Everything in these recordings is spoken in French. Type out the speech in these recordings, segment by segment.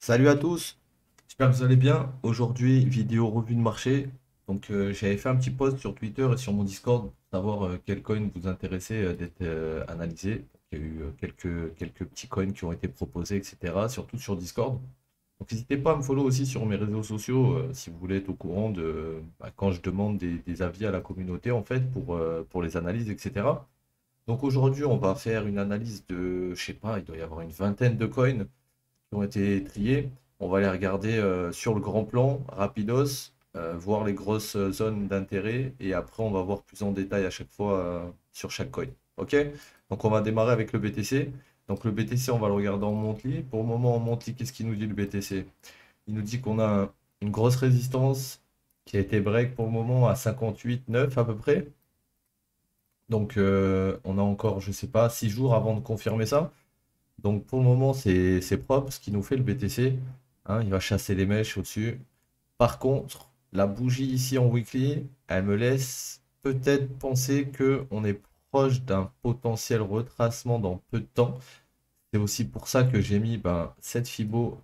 Salut à tous, j'espère que vous allez bien. Aujourd'hui, vidéo revue de marché. J'avais fait un petit post sur Twitter et sur mon Discord pour savoir quel coin vous intéressait d'être analysé. Il y a eu quelques petits coins qui ont été proposés, etc. Surtout sur Discord. Donc n'hésitez pas à me follow aussi sur mes réseaux sociaux si vous voulez être au courant de quand je demande des avis à la communauté en fait pour les analyses, etc. Donc aujourd'hui, on va faire une analyse de, je sais pas, il doit y avoir une vingtaine de coins qui ont été triés. On va les regarder sur le grand plan, rapidos, voir les grosses zones d'intérêt et après on va voir plus en détail à chaque fois sur chaque coin. Ok? Donc on va démarrer avec le BTC. Donc le BTC, on va le regarder en monthly. Pour le moment en monthly, qu'est-ce qu'il nous dit le BTC? Il nous dit qu'on a une grosse résistance qui a été break pour le moment à 58,9 à peu près. On a encore, je sais pas, 6 jours avant de confirmer ça. Donc pour le moment, c'est propre ce qui nous fait le BTC. Hein, il va chasser les mèches au-dessus. Par contre, la bougie ici en weekly, elle me laisse peut-être penser que on est proche d'un potentiel retracement dans peu de temps. C'est aussi pour ça que j'ai mis cette Fibo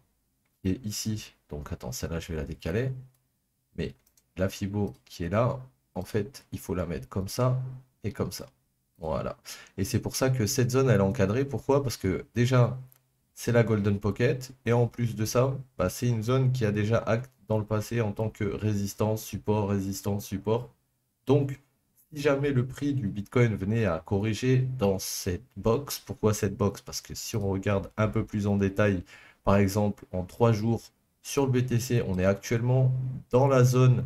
qui est ici. Donc attends, celle-là, je vais la décaler. Mais la Fibo qui est là, en fait, il faut la mettre comme ça et comme ça. Voilà. Et c'est pour ça que cette zone, elle est encadrée. Pourquoi? Parce que déjà, c'est la Golden Pocket. Et en plus de ça, c'est une zone qui a déjà acte dans le passé en tant que résistance, support, résistance, support. Donc, si jamais le prix du Bitcoin venait à corriger dans cette box, pourquoi cette box? Parce que si on regarde un peu plus en détail, par exemple, en 3 jours sur le BTC, on est actuellement dans la zone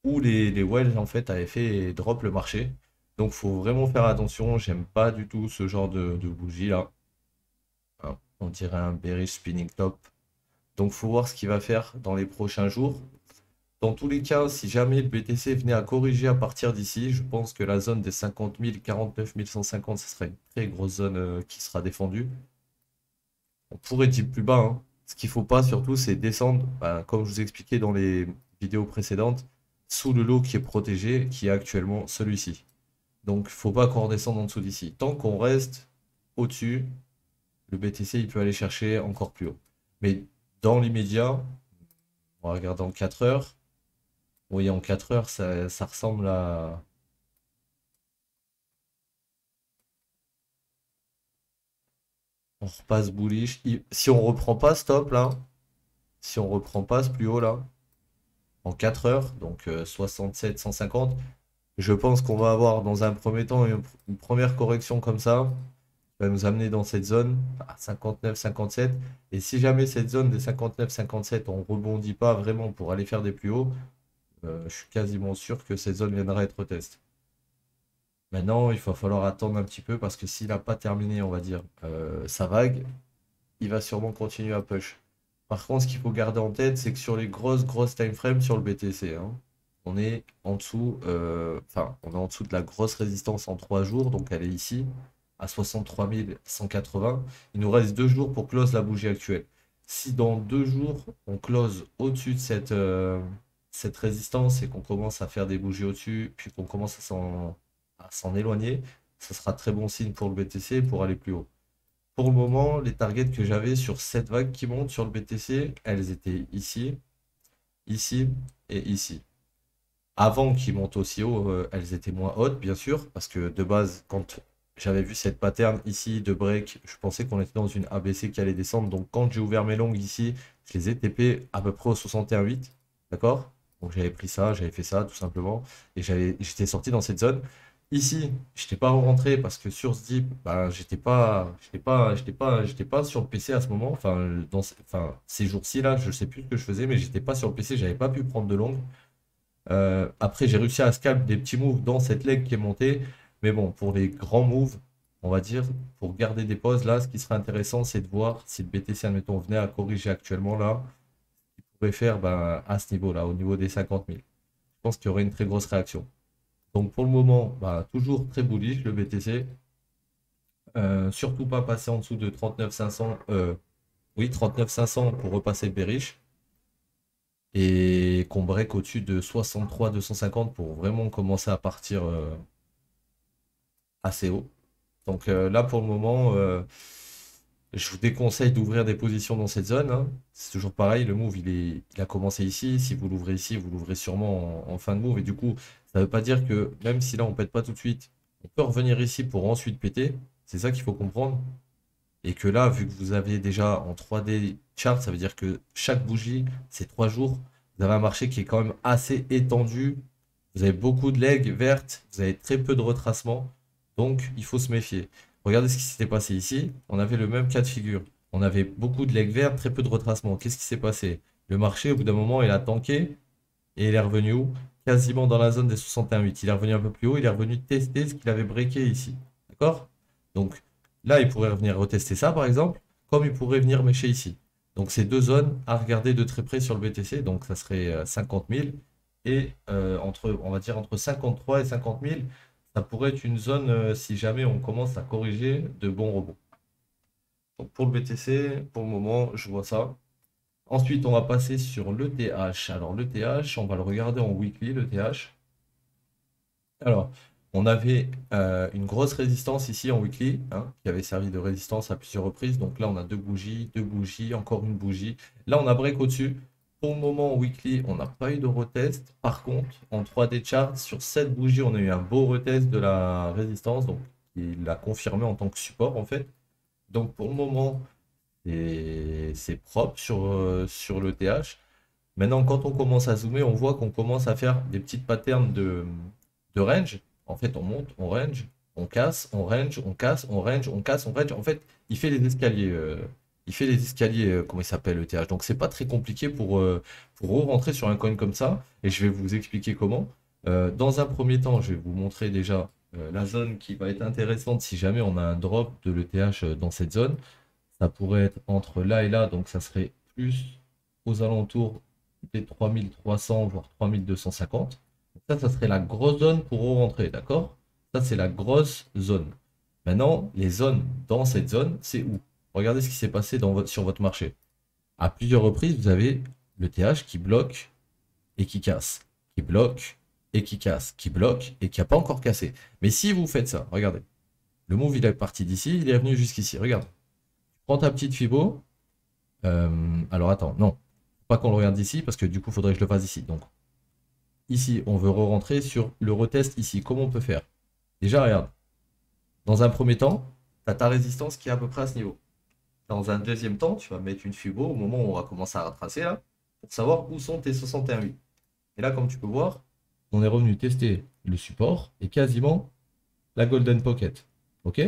où les whales en fait avaient fait drop le marché. Donc, faut vraiment faire attention. J'aime pas du tout ce genre de bougie là. Hein, on dirait un bearish spinning top. Donc, faut voir ce qu'il va faire dans les prochains jours. Dans tous les cas, si jamais le BTC venait à corriger à partir d'ici, je pense que la zone des 50 000, 49 150, ce serait une très grosse zone qui sera défendue. On pourrait dire plus bas, hein. Ce qu'il faut pas surtout, c'est descendre, comme je vous expliquais dans les vidéos précédentes, sous le lot qui est protégé, qui est actuellement celui-ci. Donc, faut pas qu'on redescende en dessous d'ici. Tant qu'on reste au-dessus, le BTC, il peut aller chercher encore plus haut. Mais dans l'immédiat, on va regarder en 4 heures. Oui, en 4 heures, ça ressemble à... On repasse bullish. Si on reprend pas stop là, si on reprend pas ce plus haut là, en 4 heures, donc 67, 150, je pense qu'on va avoir dans un premier temps une première correction comme ça, qui va nous amener dans cette zone à 59, 57. Et si jamais cette zone des 59, 57, on rebondit pas vraiment pour aller faire des plus hauts, je suis quasiment sûr que cette zone viendra être test. Maintenant, il va falloir attendre un petit peu parce que s'il n'a pas terminé, on va dire, sa vague, il va sûrement continuer à push. Par contre, ce qu'il faut garder en tête, c'est que sur les grosses time frames sur le BTC, hein, on est en dessous, on est en dessous de la grosse résistance en 3 jours, donc elle est ici, à 63 180. Il nous reste 2 jours pour close la bougie actuelle. Si dans 2 jours, on close au-dessus de cette résistance et qu'on commence à faire des bougies au-dessus, puis qu'on commence à s'en éloigner, ce sera très bon signe pour le BTC pour aller plus haut. Pour le moment, les targets que j'avais sur cette vague qui monte sur le BTC, elles étaient ici, ici et ici. Avant qu'ils montent aussi haut, elles étaient moins hautes, bien sûr, parce que de base, quand j'avais vu cette pattern ici de break, je pensais qu'on était dans une ABC qui allait descendre. Donc quand j'ai ouvert mes longues ici, je les ai TP à peu près au 61,8. D'accord? Donc j'avais pris ça, j'avais fait ça tout simplement. Et j'étais sorti dans cette zone. Ici, je n'étais pas rentré parce que sur ce dip, j'étais pas sur le PC à ce moment. Ces jours-ci là, je ne sais plus ce que je faisais, mais j'étais pas sur le PC, j'avais pas pu prendre de longue. Après, j'ai réussi à scalp des petits moves dans cette leg qui est montée. Mais bon, pour les grands moves, on va dire, pour garder des pauses, là, ce qui serait intéressant, c'est de voir si le BTC, admettons, venait à corriger actuellement là, il pourrait faire à ce niveau-là, au niveau des 50 000. Je pense qu'il y aurait une très grosse réaction. Donc pour le moment, toujours très bullish le BTC. Surtout pas passer en dessous de 39 500. Oui, 39 500 pour repasser le bearish. Et qu'on break au-dessus de 63 250 pour vraiment commencer à partir assez haut. Donc là pour le moment, Je vous déconseille d'ouvrir des positions dans cette zone, hein. C'est toujours pareil, le move il a commencé ici. Si vous l'ouvrez ici, vous l'ouvrez sûrement en fin de move. Et du coup, ça ne veut pas dire que même si là on pète pas tout de suite, on peut revenir ici pour ensuite péter. C'est ça qu'il faut comprendre. Et que là, vu que vous avez déjà en 3D chart, ça veut dire que chaque bougie, c'est 3 jours. Vous avez un marché qui est quand même assez étendu. Vous avez beaucoup de legs vertes, vous avez très peu de retracements. Donc, il faut se méfier. Regardez ce qui s'était passé ici. On avait le même cas de figure. On avait beaucoup de legs verts, très peu de retracements. Qu'est-ce qui s'est passé? Le marché, au bout d'un moment, il a tanké. Et il est revenu où? Quasiment dans la zone des 61,8. Il est revenu un peu plus haut. Il est revenu tester ce qu'il avait breaké ici. D'accord? Donc, là, il pourrait revenir retester ça, par exemple, comme il pourrait venir mêcher ici. Donc, c'est deux zones à regarder de très près sur le BTC. Donc, ça serait 50 000 et entre, on va dire entre 53 et 50 000, ça pourrait être une zone si jamais on commence à corriger de bons rebonds. Donc, pour le BTC, pour le moment, je vois ça. Ensuite, on va passer sur l'ETH. Alors, l'ETH, on va le regarder en weekly, l'ETH. Alors, on avait une grosse résistance ici en weekly, hein, qui avait servi de résistance à plusieurs reprises. Donc là, on a deux bougies, encore une bougie. Là, on a break au-dessus. Pour le moment, en weekly, on n'a pas eu de retest. Par contre, en 3D chart, sur cette bougie, on a eu un beau retest de la résistance. Donc, il l'a confirmé en tant que support, en fait. Donc, pour le moment, c'est propre sur le TH. Maintenant, quand on commence à zoomer, on voit qu'on commence à faire des petites patterns de range. En fait, on monte, on range, on casse, on range, on casse, on range, on casse, on range. En fait, il fait les escaliers. Il fait les escaliers, comment il s'appelle le TH. Donc, c'est pas très compliqué pour rentrer sur un coin comme ça. Et je vais vous expliquer comment. Dans un premier temps, je vais vous montrer déjà la zone qui va être intéressante si jamais on a un drop de l'ETH dans cette zone. Ça pourrait être entre là et là, donc ça serait plus aux alentours des 3300, voire 3250. Ça serait la grosse zone pour rentrer, d'accord? Ça, c'est la grosse zone. Maintenant, les zones dans cette zone, c'est où? Regardez ce qui s'est passé sur votre marché. À plusieurs reprises, vous avez le TH qui bloque et qui casse, qui bloque et qui casse, qui bloque et qui n'a pas encore cassé. Mais si vous faites ça, regardez. Le move, il est parti d'ici, il est venu jusqu'ici. Regarde. Prends ta petite Fibo. Alors attends, non. Pas qu'on le regarde d'ici, parce que du coup, il faudrait que je le fasse ici. Donc, ici, on veut re-rentrer sur le retest ici. Comment on peut faire? Déjà, regarde. Dans un premier temps, tu as ta résistance qui est à peu près à ce niveau. Dans un deuxième temps, tu vas mettre une Fibo au moment où on va commencer à retracer là, pour savoir où sont tes 61,8. Et là, comme tu peux voir, on est revenu tester le support et quasiment la Golden Pocket. Ok?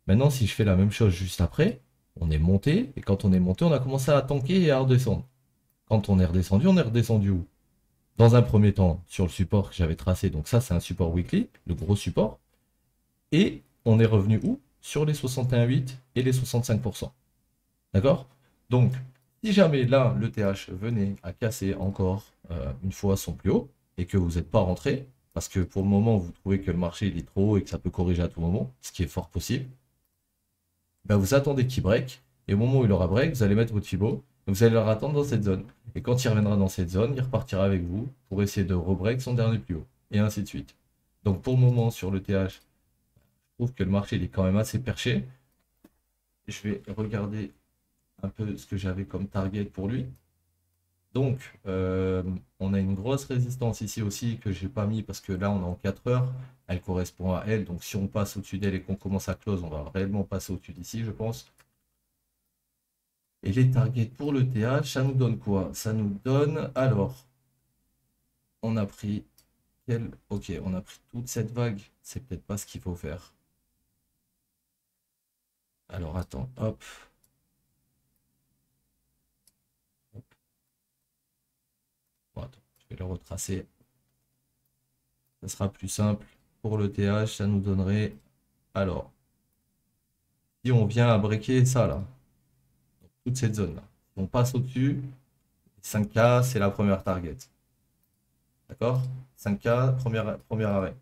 Maintenant, si je fais la même chose juste après, on est monté, et quand on est monté, on a commencé à tanker et à redescendre. Quand on est redescendu où? Dans un premier temps, sur le support que j'avais tracé, donc ça c'est un support weekly, le gros support, et on est revenu où? Sur les 61,8 et les 65%. D'accord? Donc, si jamais là, le TH venait à casser encore une fois son plus haut, et que vous n'êtes pas rentré, parce que pour le moment, vous trouvez que le marché il est trop haut et que ça peut corriger à tout moment, ce qui est fort possible, ben vous attendez qu'il break, et au moment où il aura break, vous allez mettre votre Fibo, et vous allez le attendre dans cette zone. Et quand il reviendra dans cette zone, il repartira avec vous pour essayer de rebreak son dernier plus haut, et ainsi de suite. Donc pour le moment, sur le TH, je trouve que le marché il est quand même assez perché. Je vais regarder un peu ce que j'avais comme target pour lui. Donc, on a une grosse résistance ici aussi que j'ai pas mis parce que là, on est en 4 heures. Elle correspond à elle. Donc, si on passe au-dessus d'elle et qu'on commence à close, on va réellement passer au-dessus d'ici, je pense. Et les targets pour le TH, ça nous donne quoi? Ça nous donne, alors, on a pris Ok, on a pris toute cette vague. C'est peut-être pas ce qu'il faut faire. Alors, attends, hop. Bon, attends, je vais le retracer. Ça sera plus simple. Pour le TH, ça nous donnerait, alors, si on vient à breaker ça là, toute cette zone là, on passe au-dessus, 5K, c'est la première target. D'accord? 5K, premier arrêt.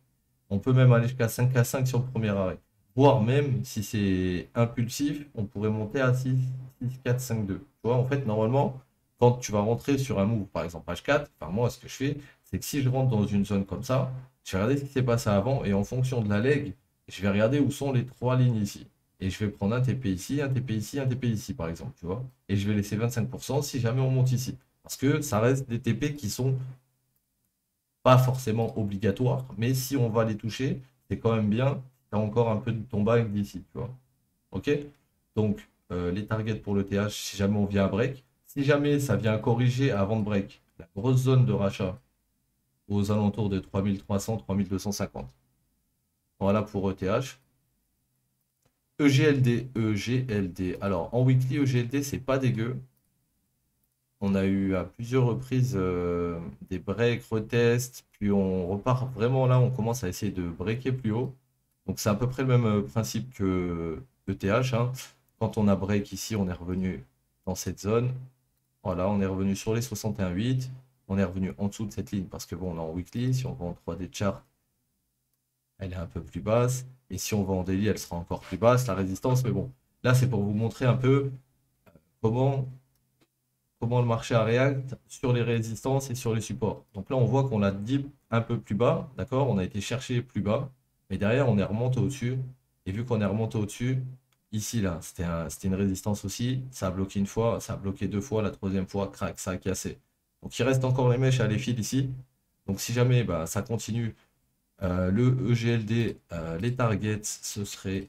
On peut même aller jusqu'à 5K5 sur le premier arrêt. Voire même, si c'est impulsif, on pourrait monter à 6, 6, 4, 5, 2. Tu vois, en fait, normalement, quand tu vas rentrer sur un move, par exemple H4, enfin moi, ce que je fais, c'est que si je rentre dans une zone comme ça, je vais regarder ce qui s'est passé avant et en fonction de la leg, je vais regarder où sont les trois lignes ici. Et je vais prendre un TP ici, un TP ici, un TP ici, par exemple, tu vois. Et je vais laisser 25% si jamais on monte ici. Parce que ça reste des TP qui sont pas forcément obligatoires, mais si on va les toucher, c'est quand même bien. Tu as encore un peu de ton bague d'ici, tu vois. Ok? Donc, les targets pour le TH, si jamais on vient à break. Si jamais ça vient corriger avant de break, la grosse zone de rachat aux alentours de 3300, 3250. Voilà pour ETH. EGLD, EGLD. Alors, en weekly, EGLD, c'est pas dégueu. On a eu à plusieurs reprises des breaks, retests, puis on repart vraiment là, on commence à essayer de breaker plus haut. Donc c'est à peu près le même principe que ETH, hein. Quand on a break ici, on est revenu dans cette zone. Voilà, on est revenu sur les 61,8. On est revenu en dessous de cette ligne parce que bon, on est en weekly. Si on va en 3D chart, elle est un peu plus basse. Et si on va en daily, elle sera encore plus basse, la résistance. Mais bon, là, c'est pour vous montrer un peu comment le marché a réagi sur les résistances et sur les supports. Donc là, on voit qu'on a dip un peu plus bas, d'accord? On a été chercher plus bas, mais derrière, on est remonté au-dessus. Et vu qu'on est remonté au-dessus, ici, là, c'était une résistance aussi. Ça a bloqué une fois, ça a bloqué deux fois, la troisième fois, crac, ça a cassé. Donc il reste encore les mèches à les fils ici. Donc si jamais bah, ça continue, le EGLD, les targets, ce serait...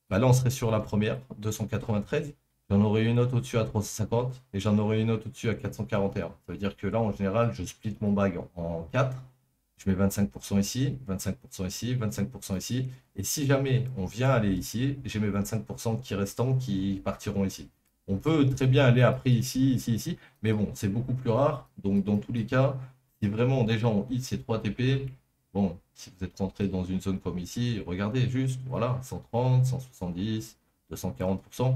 Bah là, on serait sur la première, 293. J'en aurais une autre au-dessus à 350 et j'en aurais une autre au-dessus à 441. Ça veut dire que là, en général, je split mon bag en 4. Je mets 25% ici, 25% ici, 25% ici. Et si jamais on vient aller ici, j'ai mes 25% qui restants qui partiront ici. On peut très bien aller après ici, ici, ici. Mais bon, c'est beaucoup plus rare. Donc, dans tous les cas, si vraiment déjà on hit ces 3 TP, bon, si vous êtes rentré dans une zone comme ici, regardez juste, voilà, 130, 170, 240%.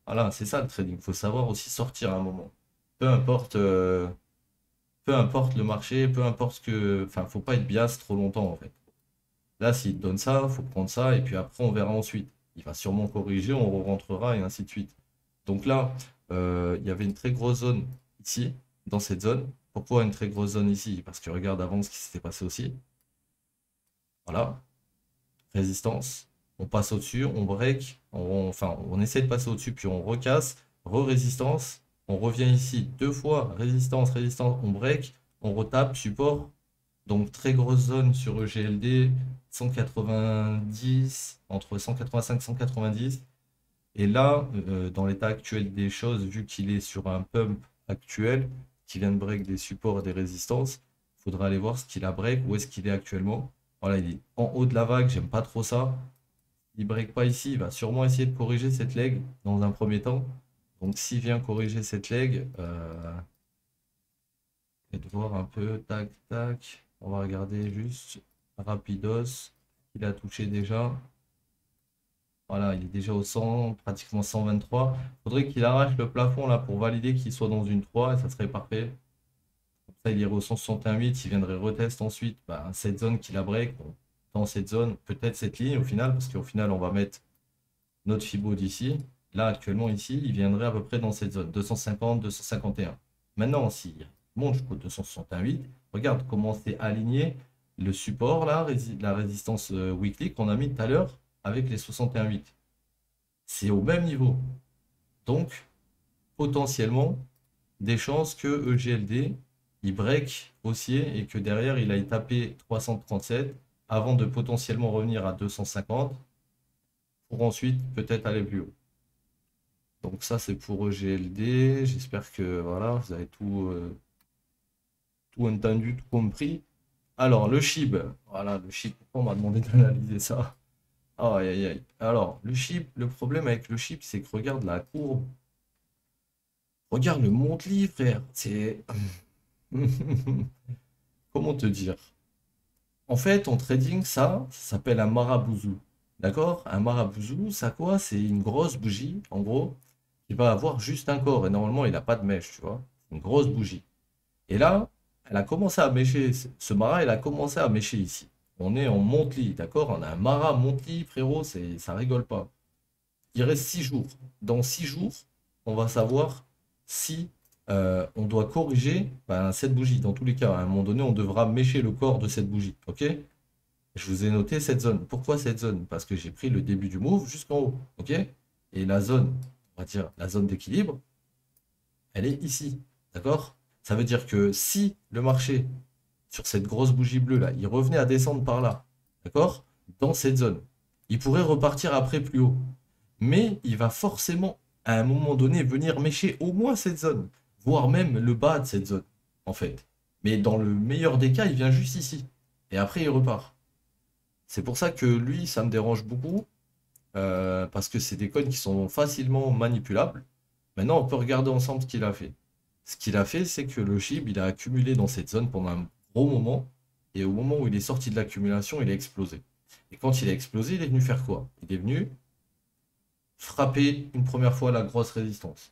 Voilà, c'est ça le trading. Il faut savoir aussi sortir à un moment. Peu importe, peu importe le marché, peu importe ce que. Enfin, faut pas être bias trop longtemps en fait. Là, s'il te donne ça, faut prendre ça et puis après on verra ensuite. Il va sûrement corriger, on rentrera et ainsi de suite. Donc là, il y avait une très grosse zone ici, dans cette zone. Pourquoi une très grosse zone ici? Parce que regarde avant ce qui s'était passé aussi. Voilà, résistance. On passe au-dessus, on break, enfin on essaie de passer au-dessus, puis on recasse, re-résistance. On revient ici deux fois, résistance, résistance, on break, on retape, support. Donc très grosse zone sur EGLD, 190, entre 185 et 190. Et là, dans l'état actuel des choses, vu qu'il est sur un pump actuel, qui vient de break des supports et des résistances, il faudra aller voir ce qu'il a break, où est-ce qu'il est actuellement. Voilà, il est en haut de la vague, j'aime pas trop ça. Il break pas ici, il va sûrement essayer de corriger cette leg dans un premier temps. Donc s'il vient corriger cette leg, et de voir un peu, tac, tac. On va regarder juste rapidos. Il a touché déjà. Voilà, il est déjà au 100, pratiquement 123. Il faudrait qu'il arrache le plafond là pour valider qu'il soit dans une 3 et ça serait parfait. Comme ça, il irait au 161,8. Il viendrait retest ensuite bah, cette zone qu'il a break. Bon, dans cette zone, peut-être cette ligne au final, parce qu'au final, on va mettre notre Fibo d'ici. Là, actuellement, ici, il viendrait à peu près dans cette zone, 250, 251. Maintenant, s'il monte jusqu'au 261,8, regarde comment c'est aligné le support, là, la résistance weekly qu'on a mis tout à l'heure avec les 61,8. C'est au même niveau. Donc, potentiellement, des chances que EGLD, il break haussier et que derrière, il aille taper 337 avant de potentiellement revenir à 250 pour ensuite peut-être aller plus haut. Donc ça, c'est pour EGLD. J'espère que voilà, vous avez tout entendu, tout compris. Alors, le SHIB. Voilà, le SHIB, pourquoi on m'a demandé d'analyser ça? Aïe, aïe, aïe. Alors, le SHIB, le problème avec le SHIB, c'est que regarde la courbe. Regarde le monthly, frère. C'est... Comment te dire? En fait, en trading, ça s'appelle un marabouzou. D'accord? Un marabouzou, ça quoi? C'est une grosse bougie, en gros, qui va avoir juste un corps. Et normalement, il n'a pas de mèche, tu vois. Une grosse bougie. Et là, elle a commencé à mêcher. Ce Mara, elle a commencé à mêcher ici. On est en monthly, d'accord? On a un Mara monthly, frérot, ça rigole pas. Il reste 6 jours. Dans 6 jours, on va savoir si on doit corriger ben, cette bougie. Dans tous les cas, à un moment donné, on devra mêcher le corps de cette bougie. Ok? Je vous ai noté cette zone. Pourquoi cette zone? Parce que j'ai pris le début du move jusqu'en haut. OK? Et la zone, on va dire la zone d'équilibre, elle est ici. D'accord? Ça veut dire que si le marché, sur cette grosse bougie bleue là, il revenait à descendre par là, d'accord? Dans cette zone, il pourrait repartir après plus haut. Mais il va forcément, à un moment donné, venir mécher au moins cette zone, voire même le bas de cette zone, en fait. Mais dans le meilleur des cas, il vient juste ici. Et après, il repart. C'est pour ça que lui, ça me dérange beaucoup, parce que c'est des coins qui sont facilement manipulables. Maintenant, on peut regarder ensemble ce qu'il a fait. Ce qu'il a fait, c'est que le SHIB, il a accumulé dans cette zone pendant un gros moment, et au moment où il est sorti de l'accumulation, il a explosé. Et quand il a explosé, il est venu faire quoi? Il est venu frapper une première fois la grosse résistance.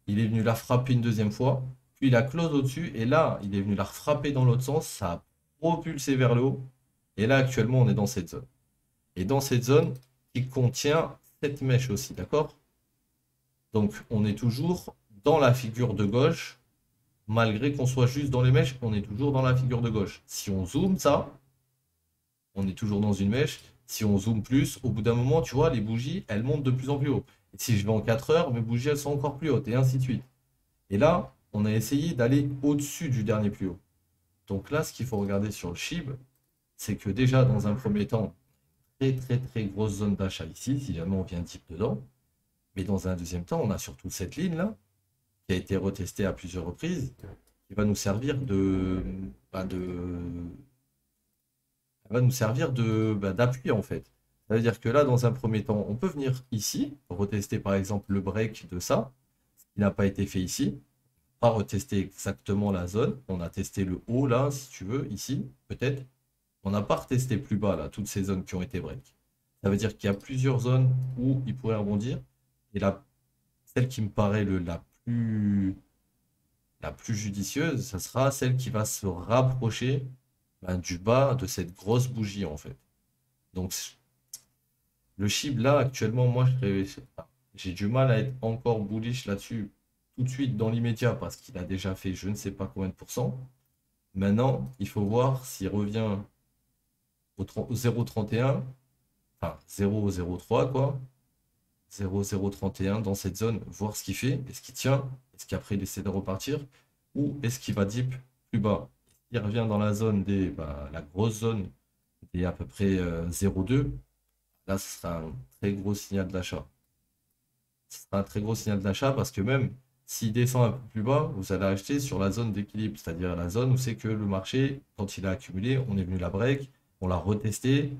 Il est venu la frapper une deuxième fois, puis il a close au-dessus, et là, il est venu la frapper dans l'autre sens, ça a propulsé vers le haut, et là, actuellement, on est dans cette zone. Et dans cette zone, qui contient cette mèche aussi, d'accord? Donc, on est toujours dans la figure de gauche, malgré qu'on soit juste dans les mèches, on est toujours dans la figure de gauche. Si on zoome ça, on est toujours dans une mèche. Si on zoome plus, au bout d'un moment, tu vois, les bougies, elles montent de plus en plus haut. Et si je vais en 4 heures, mes bougies, elles sont encore plus hautes, et ainsi de suite. Et là, on a essayé d'aller au-dessus du dernier plus haut. Donc là, ce qu'il faut regarder sur le SHIB, c'est que déjà, dans un premier temps, très très très grosse zone d'achat ici, si jamais on vient type dedans. Mais dans un deuxième temps, on a surtout cette ligne-là, qui a été retestée à plusieurs reprises, qui va nous servir va nous servir d'appui en fait. Ça veut dire que là, dans un premier temps, on peut venir ici, retester par exemple le break de ça, ce qui n'a pas été fait ici. Pas retester exactement la zone. On a testé le haut là, si tu veux, ici, peut-être. On n'a pas retesté plus bas là, toutes ces zones qui ont été break. Ça veut dire qu'il y a plusieurs zones où il pourrait rebondir. Et là, celle qui me paraît la plus judicieuse, ça sera celle qui va se rapprocher du bas de cette grosse bougie en fait. Donc le SHIB là actuellement moi j'ai du mal à être encore bullish là-dessus tout de suite dans l'immédiat parce qu'il a déjà fait je ne sais pas combien de pourcents. Maintenant il faut voir s'il revient au 0,31, enfin 0,03 quoi, 0,031 dans cette zone, voir ce qu'il fait, est-ce qu'il tient, est-ce qu'après il essaie de repartir ou est-ce qu'il va dip plus bas. Il revient dans la zone la grosse zone des à peu près 0,2. Là, ce sera un très gros signal d'achat. Ce sera un très gros signal d'achat parce que même s'il descend un peu plus bas, vous allez acheter sur la zone d'équilibre, c'est-à-dire la zone où c'est que le marché, quand il a accumulé, on est venu la break, on l'a retesté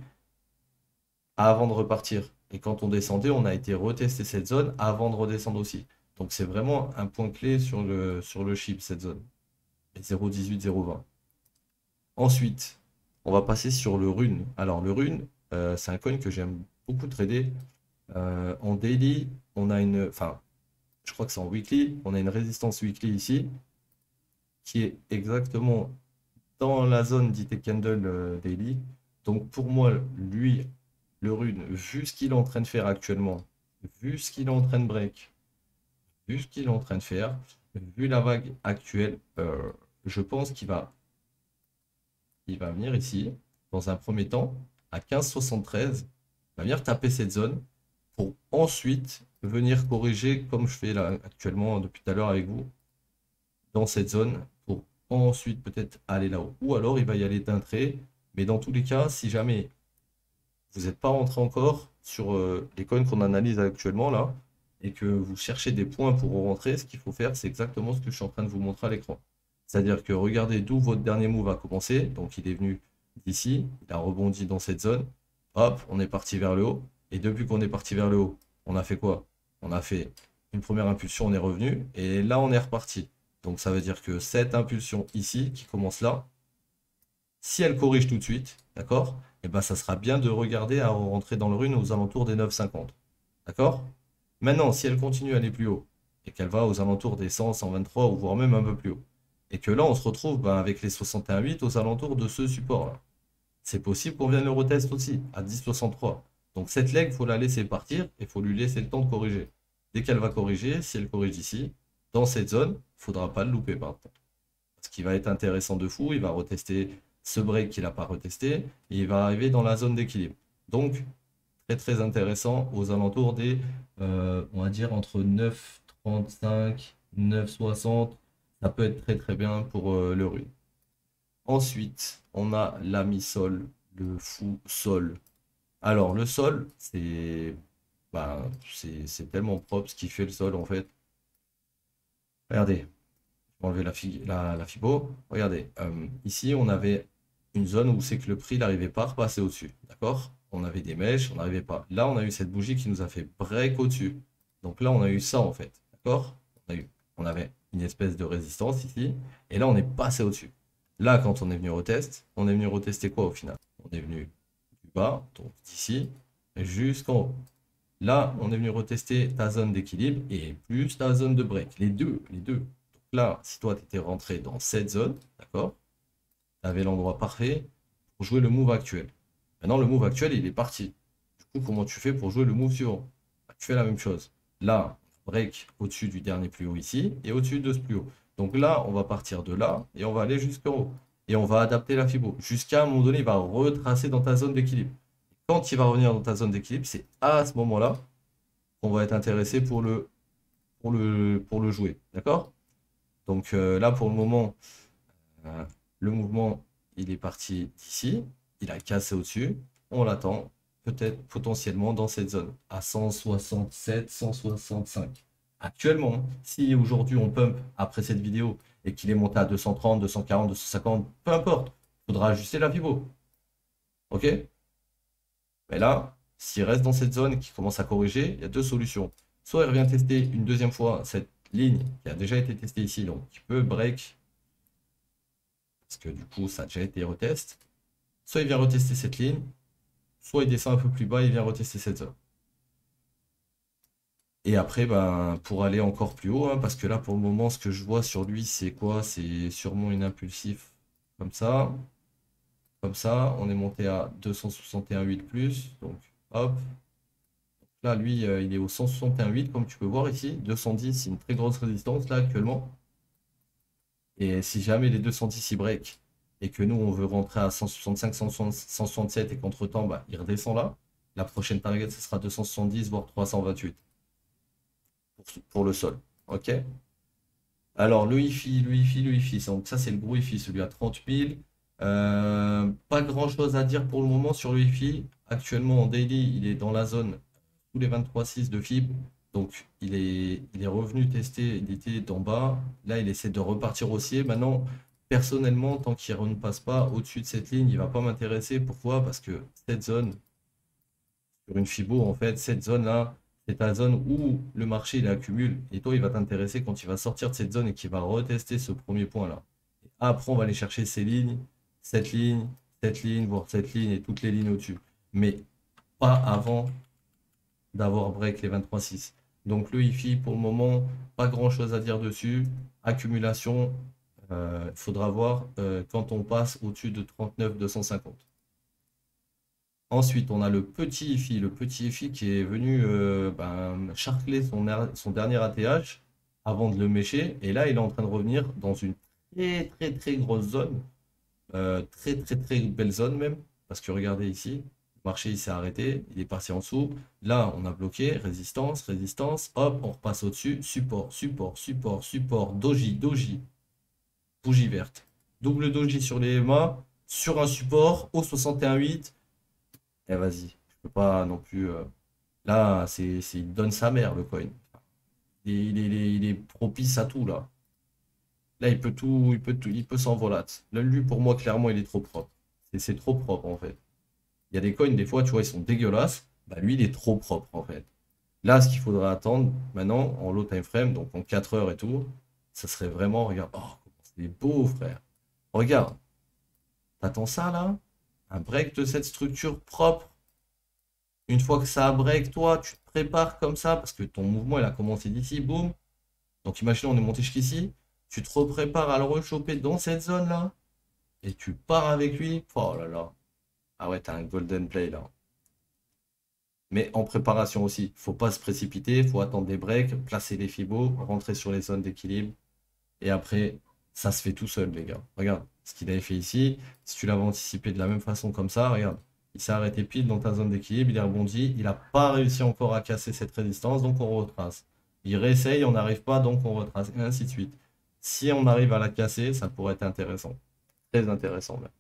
avant de repartir. Et quand on descendait, on a été retester cette zone avant de redescendre aussi. Donc c'est vraiment un point clé sur le chip, cette zone. 0,18, 0,20. Ensuite, on va passer sur le rune. Alors le rune, c'est un coin que j'aime beaucoup trader. En daily, on a une. Enfin, je crois que c'est en weekly. On a une résistance weekly ici qui est exactement dans la zone d'IT Candle daily. Donc pour moi, lui, le rune, vu ce qu'il est en train de faire actuellement, vu ce qu'il est en train de break, vu ce qu'il est en train de faire, vu la vague actuelle, je pense il va venir ici, dans un premier temps, à 15,73, il va venir taper cette zone pour ensuite venir corriger comme je fais là actuellement depuis tout à l'heure avec vous dans cette zone pour ensuite peut-être aller là-haut. Ou alors il va y aller d'un trait. Mais dans tous les cas, si jamais vous n'êtes pas rentré encore sur les coins qu'on analyse actuellement là et que vous cherchez des points pour rentrer, ce qu'il faut faire, c'est exactement ce que je suis en train de vous montrer à l'écran. C'est-à-dire que regardez d'où votre dernier move a commencé. Donc il est venu d'ici, il a rebondi dans cette zone. Hop, on est parti vers le haut. Et depuis qu'on est parti vers le haut, on a fait quoi? On a fait une première impulsion, on est revenu. Et là, on est reparti. Donc ça veut dire que cette impulsion ici, qui commence là, si elle corrige tout de suite, d'accord? Et ben ça sera bien de regarder à rentrer dans le rune aux alentours des 9,50. D'accord? Maintenant, si elle continue à aller plus haut, et qu'elle va aux alentours des 100, 123, ou voire même un peu plus haut, et que là, on se retrouve avec les 61,8 aux alentours de ce support-là. C'est possible qu'on vienne le retest aussi, à 10,63. Donc cette leg, il faut la laisser partir, et il faut lui laisser le temps de corriger. Dès qu'elle va corriger, si elle corrige ici, dans cette zone, il ne faudra pas le louper par contre. Ce qui va être intéressant de fou, il va retester ce break qu'il n'a pas retesté, et il va arriver dans la zone d'équilibre. Donc, très très intéressant aux alentours des, on va dire, entre 9,35, 9,60. Ça peut être très très bien pour le rune. Ensuite, on a l'ami sol, le fou sol. Alors, le sol, c'est tellement propre ce qui fait le sol en fait. Regardez, je vais enlever la fibo. Regardez, ici, on avait une zone où c'est que le prix n'arrivait pas à repasser au-dessus. D'accord? On avait des mèches, on n'arrivait pas. Là, on a eu cette bougie qui nous a fait break au-dessus. Donc là, on a eu ça en fait. D'accord? On avait une espèce de résistance ici. Et là, on est passé au-dessus. Là, quand on est venu retest, on est venu retester quoi au final? On est venu du bas, donc d'ici, jusqu'en haut. Là, on est venu retester ta zone d'équilibre et plus ta zone de break. Les deux, les deux. Donc là, si toi, tu étais rentré dans cette zone, d'accord, tu avais l'endroit parfait pour jouer le move actuel. Maintenant, le move actuel, il est parti. Du coup, comment tu fais pour jouer le move suivant? Bah, tu fais la même chose. Là, break au-dessus du dernier plus haut ici et au-dessus de ce plus haut. Donc là, on va partir de là et on va aller jusqu'en haut. Et on va adapter la fibo. Jusqu'à un moment donné, il va retracer dans ta zone d'équilibre. Quand il va revenir dans ta zone d'équilibre, c'est à ce moment-là qu'on va être intéressé pour le jouer. D'accord? Donc là, pour le moment, euh, le mouvement, il est parti d'ici. Il a cassé au-dessus. On l'attend peut-être potentiellement dans cette zone, à 167, 165. Actuellement, si aujourd'hui on pump après cette vidéo et qu'il est monté à 230, 240, 250, peu importe, il faudra ajuster la Vivo. Ok? Mais là, s'il reste dans cette zone et qu'il commence à corriger, il y a deux solutions. Soit il revient tester une deuxième fois cette ligne qui a déjà été testée ici, donc qui peut break, parce que du coup ça a déjà été retest. Soit il vient retester cette ligne, soit il descend un peu plus bas et il vient retester cette zone. Et après, ben, pour aller encore plus haut, hein, parce que là pour le moment, ce que je vois sur lui, c'est quoi? C'est sûrement une impulsif comme ça. Comme ça, on est monté à 261,8 plus. Donc hop. Là, lui, il est au 161,8, comme tu peux voir ici. 210, c'est une très grosse résistance, là, actuellement. Et si jamais les 210 y break, et que nous, on veut rentrer à 165, 167, et qu'entre-temps, bah, il redescend là, la prochaine target, ce sera 270, voire 328 pour le sol. OK? Alors, le Wi-Fi, le Wi-Fi, le Wi-Fi. Donc, ça, c'est le gros Wi-Fi, celui à 30 000. Pas grand-chose à dire pour le moment sur le Wi-Fi. Actuellement, en daily, il est dans la zone tous les 23,6 de fibre. Donc, il est revenu tester, il était d'en bas. Là, il essaie de repartir haussier. Maintenant, personnellement, tant qu'il ne passe pas au-dessus de cette ligne, il ne va pas m'intéresser. Pourquoi? Parce que cette zone, sur une Fibo, en fait, cette zone-là, c'est ta zone où le marché il accumule. Et toi, il va t'intéresser quand il va sortir de cette zone et qu'il va retester ce premier point-là. Après, on va aller chercher ces lignes, cette ligne, voire cette ligne et toutes les lignes au-dessus. Mais pas avant d'avoir break les 23,6. Donc le hi pour le moment, pas grand-chose à dire dessus. Accumulation, il faudra voir quand on passe au-dessus de 39 250. Ensuite, on a le petit hi le petit hi qui est venu charcler son dernier ATH avant de le mécher. Et là, il est en train de revenir dans une très très très grosse zone. Très très très belle zone même. Parce que regardez ici, le marché il s'est arrêté, il est parti en dessous. Là, on a bloqué, résistance, résistance. Hop, on repasse au-dessus. Support, support, support, support. Doji, doji. Bougie verte. Double doji sur les EMA. Sur un support au 61,8. Eh vas-y, je peux pas non plus. Là, il donne sa mère le coin. Il est propice à tout là. Là, il peut tout, il peut s'envoler. Là, lui, pour moi, clairement, il est trop propre. C'est trop propre en fait. Il y a des coins, des fois, tu vois, ils sont dégueulasses. Bah, lui, il est trop propre en fait. Là, ce qu'il faudra attendre maintenant, en low time frame, donc en 4 heures et tout, ça serait vraiment, regarde, oh, c'est beau, frère. Regarde, t'attends ça là? Un break de cette structure propre. Une fois que ça a break, toi, tu te prépares comme ça, parce que ton mouvement, il a commencé d'ici, boum. Donc imagine, on est monté jusqu'ici. Tu te reprépares à le rechoper dans cette zone-là, et tu pars avec lui. Oh là là. Ah ouais, t'as un golden play là. Mais en préparation aussi, faut pas se précipiter, faut attendre des breaks, placer les fibos, rentrer sur les zones d'équilibre, et après Ça se fait tout seul, les gars. Regarde ce qu'il avait fait ici. Si tu l'avais anticipé de la même façon comme ça, regarde. Il s'est arrêté pile dans ta zone d'équilibre, il est rebondi. Il n'a pas réussi encore à casser cette résistance, donc on retrace. Il réessaye, on n'arrive pas, donc on retrace, et ainsi de suite. Si on arrive à la casser, ça pourrait être intéressant. Très intéressant même.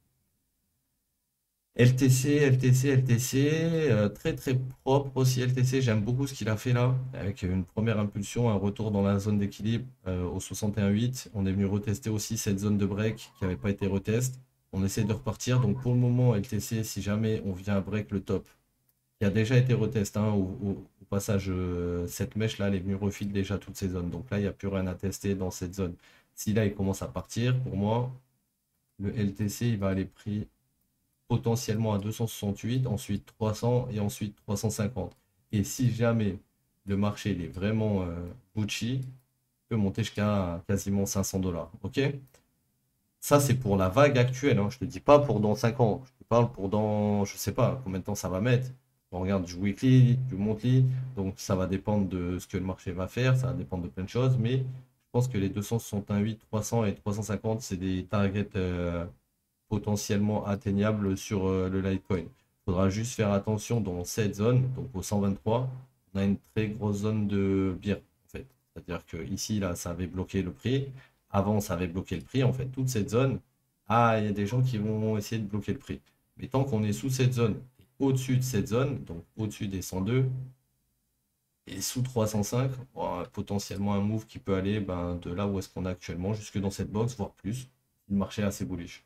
LTC, LTC, LTC, très très propre aussi LTC, j'aime beaucoup ce qu'il a fait là, avec une première impulsion, un retour dans la zone d'équilibre au 61,8. On est venu retester aussi cette zone de break qui n'avait pas été retest. On essaie de repartir, donc pour le moment LTC, si jamais on vient à break le top, qui a déjà été retest, hein, au passage, cette mèche là, elle est venue refit déjà toutes ces zones, donc là il n'y a plus rien à tester dans cette zone. Si là il commence à partir, pour moi, le LTC il va aller pris potentiellement à 268, ensuite 300 et ensuite 350. Et si jamais le marché il est vraiment Gucci, il peut monter jusqu'à quasiment 500 $. Ok? Ça, c'est pour la vague actuelle, hein. Je te dis pas pour dans 5 ans. Je te parle pour dans, je sais pas combien de temps ça va mettre. On regarde du weekly, du monthly. Donc, ça va dépendre de ce que le marché va faire. Ça va dépendre de plein de choses. Mais je pense que les 268, 300 et 350, c'est des targets potentiellement atteignable sur le Litecoin. Il faudra juste faire attention dans cette zone, donc au 123, on a une très grosse zone de bière, en fait. C'est-à-dire que ici, là, ça avait bloqué le prix. Avant, ça avait bloqué le prix. En fait, toute cette zone, ah, il y a des gens qui vont essayer de bloquer le prix. Mais tant qu'on est sous cette zone, au-dessus de cette zone, donc au-dessus des 102 et sous 305, potentiellement un move qui peut aller ben, de là où est-ce qu'on est actuellement jusque dans cette box, voire plus. Le marché est assez bullish.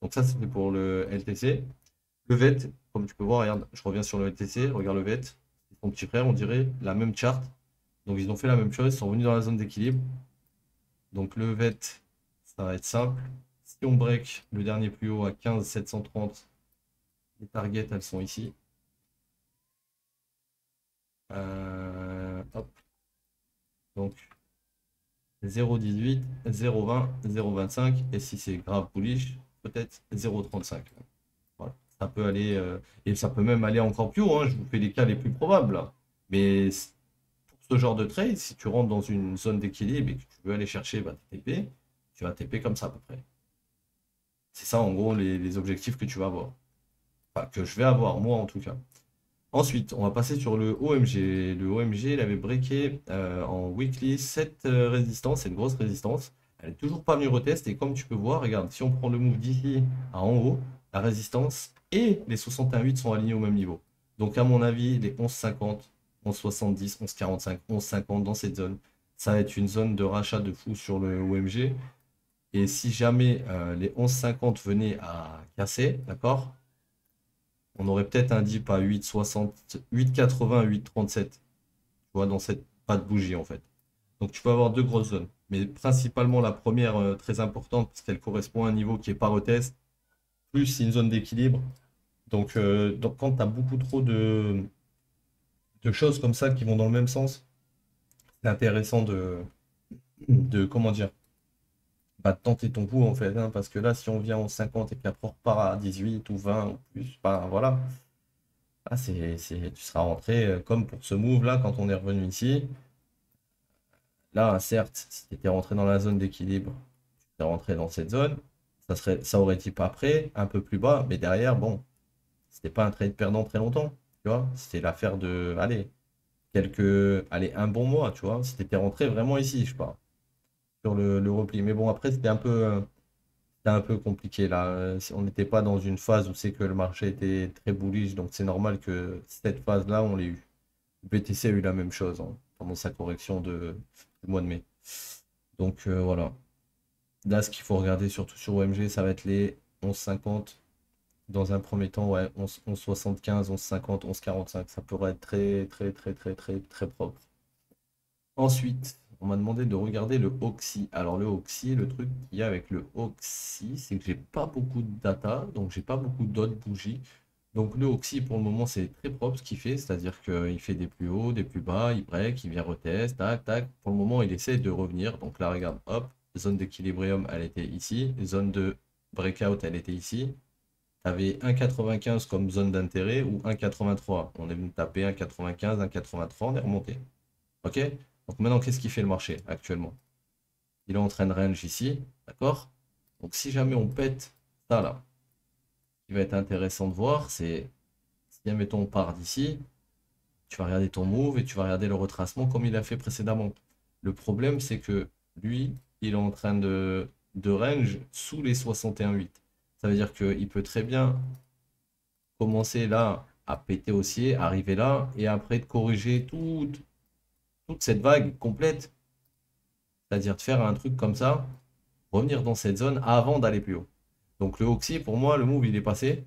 Donc ça, c'était pour le LTC. Le VET, comme tu peux voir, regarde, je reviens sur le LTC, regarde le VET. C'est son petit frère, on dirait, la même charte. Donc ils ont fait la même chose, ils sont venus dans la zone d'équilibre. Donc le VET, ça va être simple. Si on break le dernier plus haut à 15 730, les targets, elles sont ici. Hop. Donc 0,18, 0,20, 0,25. Et si c'est grave bullish, peut-être 0,35. Voilà. Ça peut aller, et ça peut même aller encore plus haut, hein. Je vous fais les cas les plus probables, là. Mais pour ce genre de trade, si tu rentres dans une zone d'équilibre et que tu veux aller chercher bah, tes TP, tu vas TP comme ça à peu près. C'est ça en gros les objectifs que tu vas avoir. Enfin, que je vais avoir, moi en tout cas. Ensuite, on va passer sur le OMG. Le OMG, il avait breaké en weekly cette résistance, c'est une grosse résistance. Elle n'est toujours pas venue retest. Et comme tu peux voir, regarde, si on prend le move d'ici à en haut, la résistance et les 61,8 sont alignés au même niveau. Donc à mon avis, les 11,50, 11,70, 11,45, 11,50 dans cette zone, ça va être une zone de rachat de fou sur le OMG. Et si jamais les 11,50 venaient à casser, d'accord? On aurait peut-être un dip à 8,60, 8,80, 8,37. Tu vois, dans cette pas de bougie en fait. Donc tu peux avoir deux grosses zones. Mais principalement la première très importante parce qu'elle correspond à un niveau qui n'est pas retest. Plus c'est une zone d'équilibre. Donc quand tu as beaucoup trop de choses comme ça qui vont dans le même sens, c'est intéressant de comment dire, bah, de tenter ton coup en fait, hein, parce que là, si on vient en 50 et qu'après on repart à 18 ou 20 ou plus, bah voilà. Ah, tu seras rentré comme pour ce move là quand on est revenu ici. Là, certes, si tu étais rentré dans la zone d'équilibre, tu es rentré dans cette zone, ça aurait été pas prêt, un peu plus bas, mais derrière, bon, c'était pas un trade perdant très longtemps, tu vois. C'était l'affaire de, allez, allez, un bon mois, tu vois. Si tu étais rentré vraiment ici, je sais pas, sur le repli. Mais bon, après, c'était un peu compliqué là. On n'était pas dans une phase où c'est que le marché était très bullish, donc c'est normal que cette phase-là, on l'ait eu. Le BTC a eu la même chose hein, pendant sa correction du mois de mai. Donc voilà. Là, ce qu'il faut regarder surtout sur OMG, ça va être les 11,50. Dans un premier temps, ouais, 11,75, 11,50, 11,45. Ça pourrait être très, très, très, très, très, très propre. Ensuite, on m'a demandé de regarder le Oxy. Alors le Oxy, le truc qu'il y a avec le Oxy, c'est que j'ai pas beaucoup de data, donc j'ai pas beaucoup d'autres bougies. Donc le Oxy pour le moment c'est très propre ce qu'il fait, c'est-à-dire qu'il fait des plus hauts, des plus bas, il break, il vient retest, tac, tac. Pour le moment il essaie de revenir. Donc là regarde, hop, zone d'équilibrium elle était ici, zone de breakout elle était ici. Tu avais 1,95 comme zone d'intérêt ou 1,83. On est venu taper 1,95, 1,83, on est remonté. Ok? Donc maintenant, qu'est-ce qui fait le marché actuellement? il est en train de range ici, d'accord? Donc si jamais on pète ça là, ce qui va être intéressant de voir, c'est si admettons on part d'ici, tu vas regarder ton move et tu vas regarder le retracement comme il a fait précédemment. Le problème, c'est que lui, il est en train de range sous les 61,8. Ça veut dire qu'il peut très bien commencer là à péter haussier, arriver là, et après de corriger toute cette vague complète. C'est-à-dire de faire un truc comme ça, revenir dans cette zone avant d'aller plus haut. Donc le Oxy, pour moi, le move, il est passé.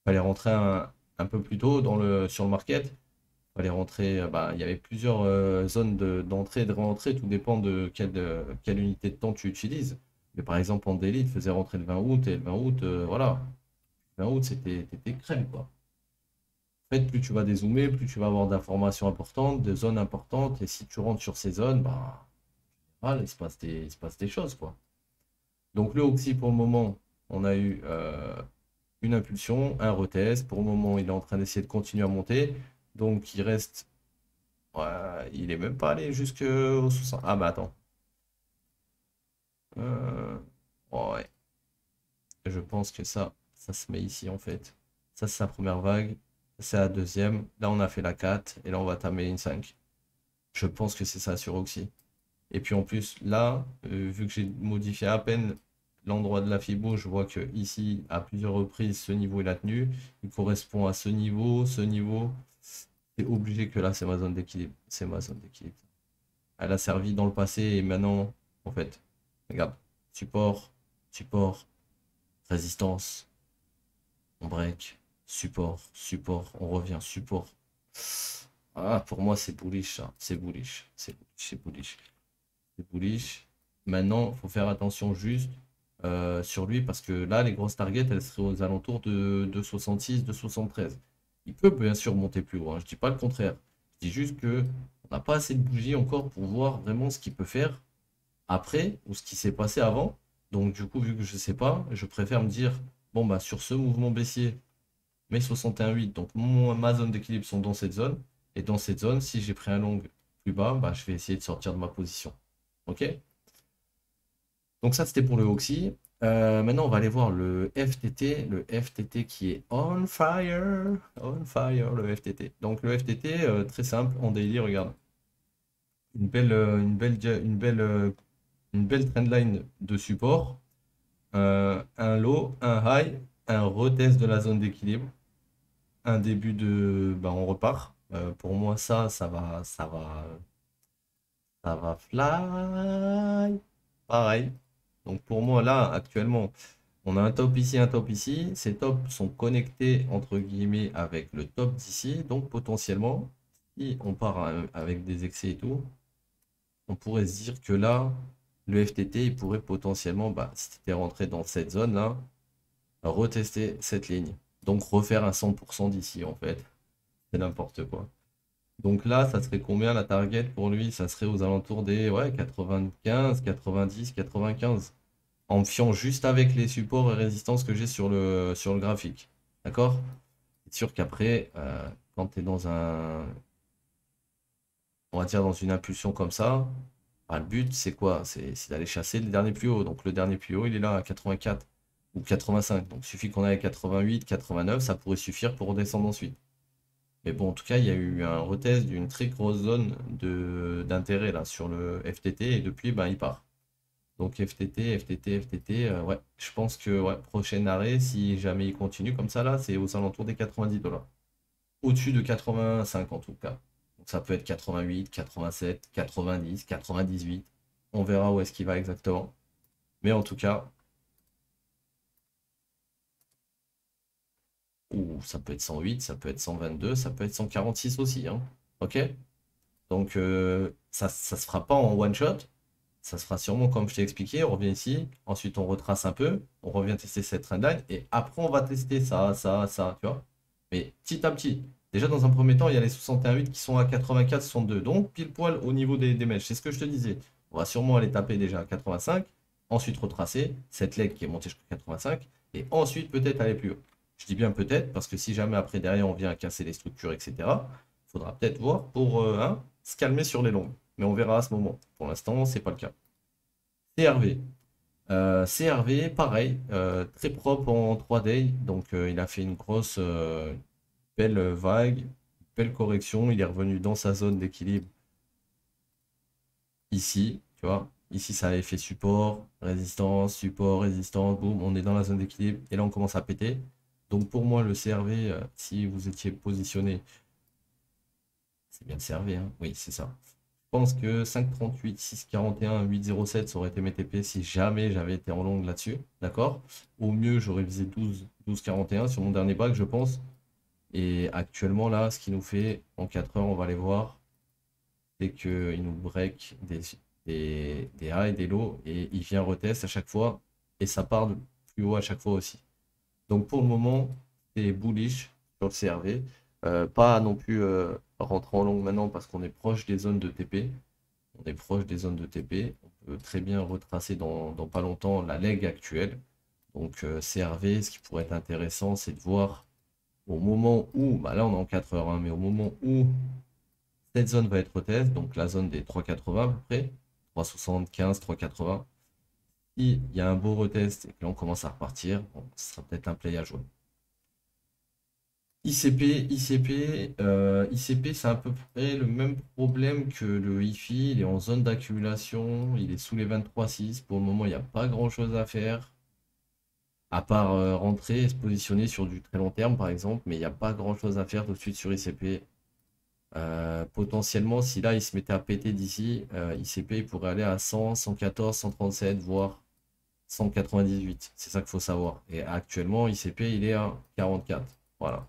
Il fallait rentrer un peu plus tôt sur le market. Il fallait rentrer, bah, il y avait plusieurs zones d'entrée et de rentrée, tout dépend de quelle unité de temps tu utilises. Mais par exemple, en daily, il te faisait rentrer le 20 août, et le 20 août, voilà. Le 20 août, t'étais crème, quoi. En fait, plus tu vas dézoomer, plus tu vas avoir d'informations importantes, de zones importantes, et si tu rentres sur ces zones, bah, voilà, il se passe des choses, quoi. Donc le Oxy, pour le moment, on a eu une impulsion, un retest. Pour le moment, il est en train d'essayer de continuer à monter. Donc il reste. Ouais, il est même pas allé jusqu'au 60. Ah bah attends. Euh, ouais. Je pense que ça se met ici en fait. Ça c'est sa première vague. C'est la deuxième. Là on a fait la 4. Et là on va tamer une 5. Je pense que c'est ça sur Oxy. Et puis en plus, là, vu que j'ai modifié à peine l'endroit de la fibo, je vois que ici, à plusieurs reprises, ce niveau il a tenu. Il correspond à ce niveau, ce niveau. C'est obligé que là, c'est ma zone d'équilibre. C'est ma zone d'équilibre. Elle a servi dans le passé et maintenant, en fait, regarde, support, support, résistance, on break, support, support, on revient, support. Ah, pour moi, c'est bullish, ça. C'est bullish. C'est bullish, c'est bullish. C'est bullish. Maintenant, il faut faire attention juste sur lui parce que là, les grosses targets, elles seraient aux alentours de 66, de 73. Il peut bien sûr monter plus haut, hein. Je dis pas le contraire. Je dis juste que on n'a pas assez de bougies encore pour voir vraiment ce qu'il peut faire après ou ce qui s'est passé avant. Donc du coup, vu que je ne sais pas, je préfère me dire, bon bah sur ce mouvement baissier, mes 61,8, donc ma zone d'équilibre sont dans cette zone. Et dans cette zone, si j'ai pris un long plus bas, bah, je vais essayer de sortir de ma position. Ok? Donc ça, c'était pour le Oxy. Maintenant, on va aller voir le FTT. Le FTT qui est on fire. On fire, le FTT. Donc le FTT, très simple, en daily, regarde. Une belle trendline de support. Un low, un high, un retest de la zone d'équilibre. Un début de... Bah, on repart. Pour moi, ça va fly. Pareil. Donc pour moi, là, actuellement, on a un top ici, un top ici. Ces tops sont connectés, entre guillemets, avec le top d'ici. Donc potentiellement, si on part avec des excès et tout, on pourrait se dire que là, le FTT, il pourrait potentiellement, bah, si tu étais rentré dans cette zone-là, retester cette ligne. Donc refaire un 100% d'ici, en fait. C'est n'importe quoi. Donc là, ça serait combien la target pour lui? Ça serait aux alentours des ouais, 95, 90, 95. En me fiant juste avec les supports et résistances que j'ai sur le graphique. D'accord? C'est sûr qu'après, quand tu es dans on va dire dans une impulsion comme ça, bah, le but c'est quoi? C'est d'aller chasser le dernier plus haut. Donc le dernier plus haut, il est là à 84 ou 85. Donc il suffit qu'on aille à 88, 89, ça pourrait suffire pour redescendre ensuite. Mais bon, en tout cas, il y a eu un retest d'une très grosse zone d'intérêt là sur le FTT et depuis, ben, il part. Donc FTT, FTT, FTT, ouais, je pense que ouais, prochain arrêt, si jamais il continue comme ça là, c'est aux alentours des 90 $. Au-dessus de 85 en tout cas. Donc ça peut être 88, 87, 90, 98. On verra où est-ce qu'il va exactement. Mais en tout cas, ou ça peut être 108, ça peut être 122, ça peut être 146 aussi, hein. Ok? Donc ça ne se fera pas en one shot. Ça se fera sûrement comme je t'ai expliqué. On revient ici. Ensuite, on retrace un peu. On revient tester cette trendline. Et après, on va tester ça, tu vois. Mais petit à petit. Déjà, dans un premier temps, il y a les 61,8 qui sont à 84, 62. Donc, pile poil au niveau des mèches. C'est ce que je te disais. On va sûrement aller taper déjà à 85. Ensuite, retracer cette leg qui est montée jusqu'à 85. Et ensuite, peut-être aller plus haut. Je dis bien peut-être parce que si jamais après, derrière, on vient casser les structures, etc., il faudra peut-être voir pour se calmer sur les longues. Mais on verra à ce moment. Pour l'instant, c'est pas le cas. CRV. CRV, pareil, très propre en 3D. Donc, il a fait une grosse, belle vague, belle correction. Il est revenu dans sa zone d'équilibre ici, tu vois. Ici, ça avait fait support, résistance, boum, on est dans la zone d'équilibre. Et là, on commence à péter. Donc, pour moi, le CRV, si vous étiez positionné, c'est bien le CRV, hein. Oui, c'est ça. Je pense que 5,38, 6,41, 8,07, ça aurait été mes TP si jamais j'avais été en longue là-dessus. D'accord? Au mieux, j'aurais visé 12,41 sur mon dernier bac, je pense. Et actuellement, là, ce qui nous fait en 4 heures, on va aller voir, c'est qu'il nous break des high et des lows et il vient retest à chaque fois et ça part de plus haut à chaque fois aussi. Donc pour le moment, c'est bullish sur le CRV. Pas non plus rentrer en longue maintenant parce qu'on est proche des zones de TP. On est proche des zones de TP. On peut très bien retracer dans pas longtemps la leg actuelle. Donc CRV, ce qui pourrait être intéressant, c'est de voir au moment où, bah là on est en 4 heures, hein, mais au moment où cette zone va être retest, donc la zone des 3,80 à peu près, 3,75, 3,80. Si il y a un beau retest et que là on commence à repartir, bon, ce sera peut-être un play à jouer. ICP, c'est à peu près le même problème que le IFI. Il est en zone d'accumulation, il est sous les 23,6. Pour le moment, il n'y a pas grand-chose à faire, à part rentrer et se positionner sur du très long terme, par exemple. Mais il n'y a pas grand-chose à faire tout de suite sur ICP. Potentiellement, si là, il se mettait à péter d'ici, ICP il pourrait aller à 100, 114, 137, voire 198. C'est ça qu'il faut savoir. Et actuellement, ICP, il est à 44. Voilà.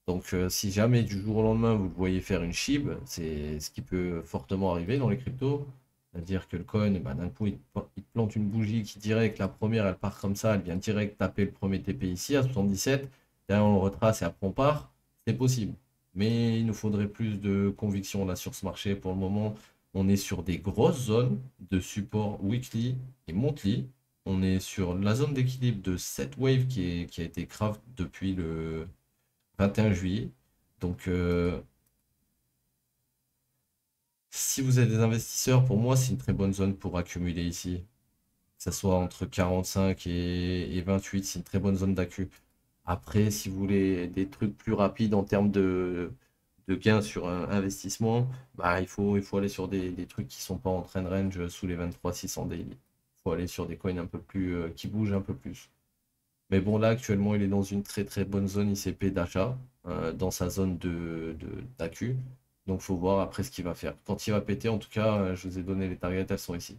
Donc, si jamais du jour au lendemain, vous le voyez faire une SHIB, c'est ce qui peut fortement arriver dans les cryptos. C'est-à-dire que le coin, bah, d'un coup, il te plante une bougie qui direct, la première, elle part comme ça, elle vient direct taper le premier TP ici à 77. Derrière, on le retrace et après, on part. C'est possible. Mais il nous faudrait plus de conviction là sur ce marché. Pour le moment, on est sur des grosses zones de support weekly et monthly. On est sur la zone d'équilibre de cette wave qui a été craft depuis le 21 juillet. Donc, si vous êtes des investisseurs, pour moi, c'est une très bonne zone pour accumuler ici. Que ça soit entre 45 et 28, c'est une très bonne zone d'accu. Après, si vous voulez des trucs plus rapides en termes de gains sur un investissement, bah, il faut aller sur des trucs qui sont pas en trend range sous les 23 600 daily. Il faut aller sur des coins un peu plus qui bougent un peu plus. Mais bon, là, actuellement, il est dans une très très bonne zone ICP d'achat, dans sa zone d'AQ. Donc, faut voir après ce qu'il va faire. Quand il va péter, en tout cas, je vous ai donné les targets, elles sont ici.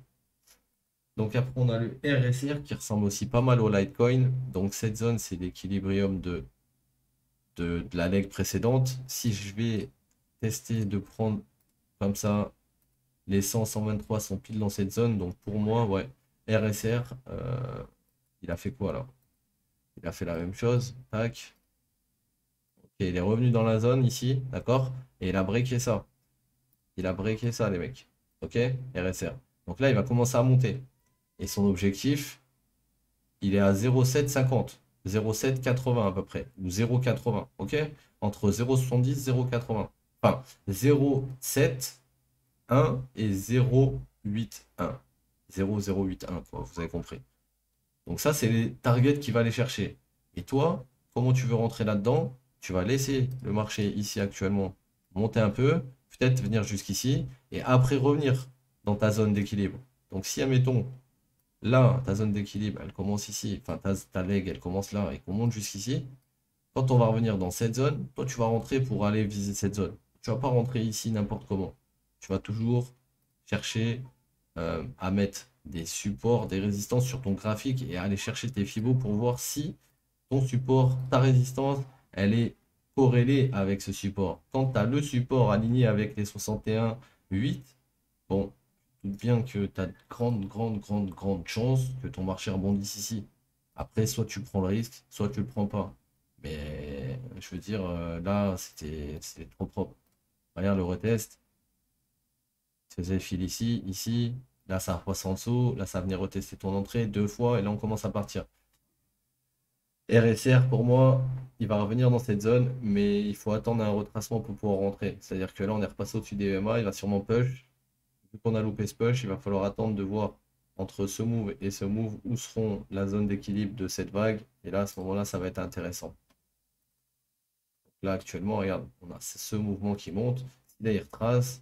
Donc, après, on a le RSR qui ressemble aussi pas mal au Litecoin. Donc, cette zone, c'est l'équilibrium de la leg précédente. Si je vais tester de prendre comme ça, les 100, 123 sont pile dans cette zone. Donc, pour moi, ouais, RSR, il a fait quoi là? Il a fait la même chose. Tac. Ok, il est revenu dans la zone ici, d'accord? Et il a breaké ça. Il a breaké ça, les mecs. Ok? RSR. Donc là, il va commencer à monter. Et son objectif, il est à 0,750. 0,780 à peu près. Ou 0,80. Ok? Entre 0,70 et 0,80. Enfin, 0,71 et 0,81. 0,081, quoi. Vous avez compris. Donc ça, c'est les targets qu'il va aller chercher. Et toi, comment tu veux rentrer là-dedans? Tu vas laisser le marché ici actuellement monter un peu, peut-être venir jusqu'ici, et après revenir dans ta zone d'équilibre. Donc si, admettons, là, ta zone d'équilibre, elle commence ici, enfin ta leg, elle commence là, et qu'on monte jusqu'ici, quand on va revenir dans cette zone, toi, tu vas rentrer pour aller viser cette zone. Tu vas pas rentrer ici n'importe comment. Tu vas toujours chercher à mettre des supports, des résistances sur ton graphique et aller chercher tes fibos pour voir si ton support, ta résistance, elle est corrélée avec ce support. Quand tu as le support aligné avec les 61,8, bon, doute bien que tu as de grandes chances que ton marché rebondisse ici. Après, soit tu prends le risque, soit tu le prends pas. Mais je veux dire, là, c'était trop propre. Regarde le retest. Faisait fil ici, ici. Là, ça repasse en dessous. Là, ça venait retester ton entrée deux fois. Et là, on commence à partir. RSR, pour moi, il va revenir dans cette zone. Mais il faut attendre un retracement pour pouvoir rentrer. C'est-à-dire que là, on est repassé au-dessus des EMA. Il va sûrement push. Vu qu'on a loupé ce push, il va falloir attendre de voir. entre ce move et ce move, où seront la zone d'équilibre de cette vague. Et là, à ce moment-là, ça va être intéressant. Là, actuellement, regarde, on a ce mouvement qui monte. Si là, il retrace,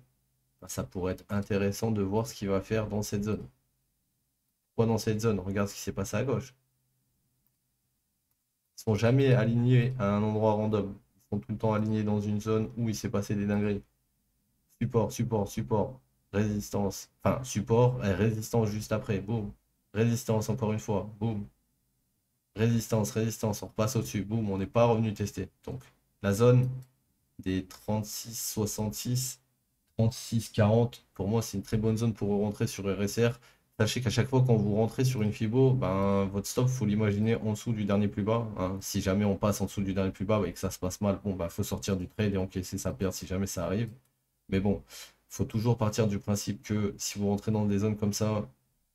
bah, ça pourrait être intéressant de voir ce qu'il va faire dans cette zone. Pourquoi dans cette zone? Regarde ce qui s'est passé à gauche. Ils sont jamais alignés à un endroit random. Ils sont tout le temps alignés dans une zone où il s'est passé des dingueries. Support, support, support. Résistance. Enfin, support et résistance juste après. Boum. Résistance encore une fois. Boum. Résistance, résistance. On repasse au-dessus. Boum. On n'est pas revenu tester. Donc, la zone des 36-66, 36-40, pour moi, c'est une très bonne zone pour rentrer sur RSR. Sachez qu'à chaque fois quand vous rentrez sur une Fibo, ben, votre stop, faut l'imaginer en dessous du dernier plus bas, hein. Si jamais on passe en dessous du dernier plus bas et que ça se passe mal, bon, ben, faut sortir du trade et encaisser sa perte si jamais ça arrive. Mais bon, faut toujours partir du principe que si vous rentrez dans des zones comme ça,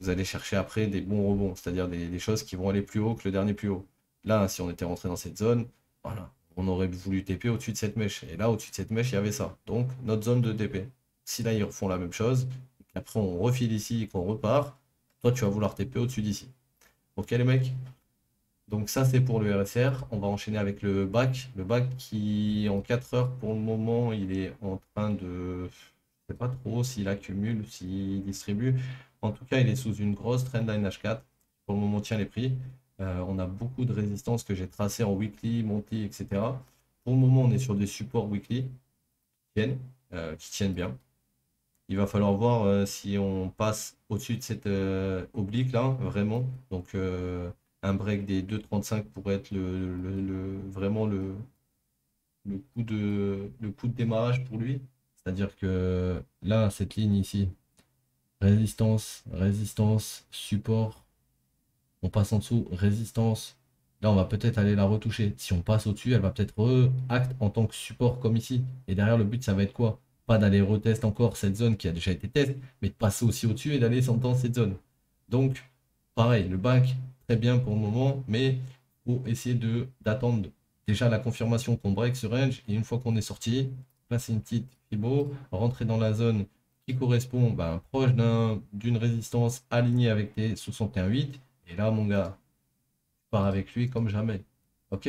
vous allez chercher après des bons rebonds, c'est-à-dire des choses qui vont aller plus haut que le dernier plus haut. Là, si on était rentré dans cette zone, voilà, on aurait voulu TP au-dessus de cette mèche. Et là, au-dessus de cette mèche, il y avait ça. Donc, notre zone de TP. Si là, ils refont la même chose, et qu'après on refile ici et qu'on repart, toi, tu vas vouloir TP au-dessus d'ici. Ok, les mecs? Donc ça, c'est pour le RSR. On va enchaîner avec le bac. Le bac qui, en 4 heures, pour le moment, il est en train de... Je sais pas trop s'il accumule, s'il distribue. En tout cas, il est sous une grosse trendline H4. Pour le moment, tient les prix. On a beaucoup de résistances que j'ai tracées en weekly, monthly, etc. Pour le moment, on est sur des supports weekly qui tiennent bien. Il va falloir voir si on passe au-dessus de cette oblique là, vraiment. Donc un break des 2,35 pourrait être vraiment le coup de démarrage pour lui. C'est-à-dire que là, cette ligne ici, résistance, résistance, support, on passe en dessous, résistance. Là, on va peut-être aller la retoucher. Si on passe au-dessus, elle va peut-être re-act en tant que support comme ici. Et derrière, le but, ça va être quoi? Pas d'aller retest encore cette zone qui a déjà été test, mais de passer aussi au-dessus et d'aller dans cette zone. Donc, pareil, le bac, très bien pour le moment, mais il faut essayer d'attendre déjà la confirmation qu'on break ce range. Et une fois qu'on est sorti, placer une petite fibo, rentrer dans la zone qui correspond ben, proche d'une résistance alignée avec tes 61,8. Et là, mon gars, je pars avec lui comme jamais. Ok?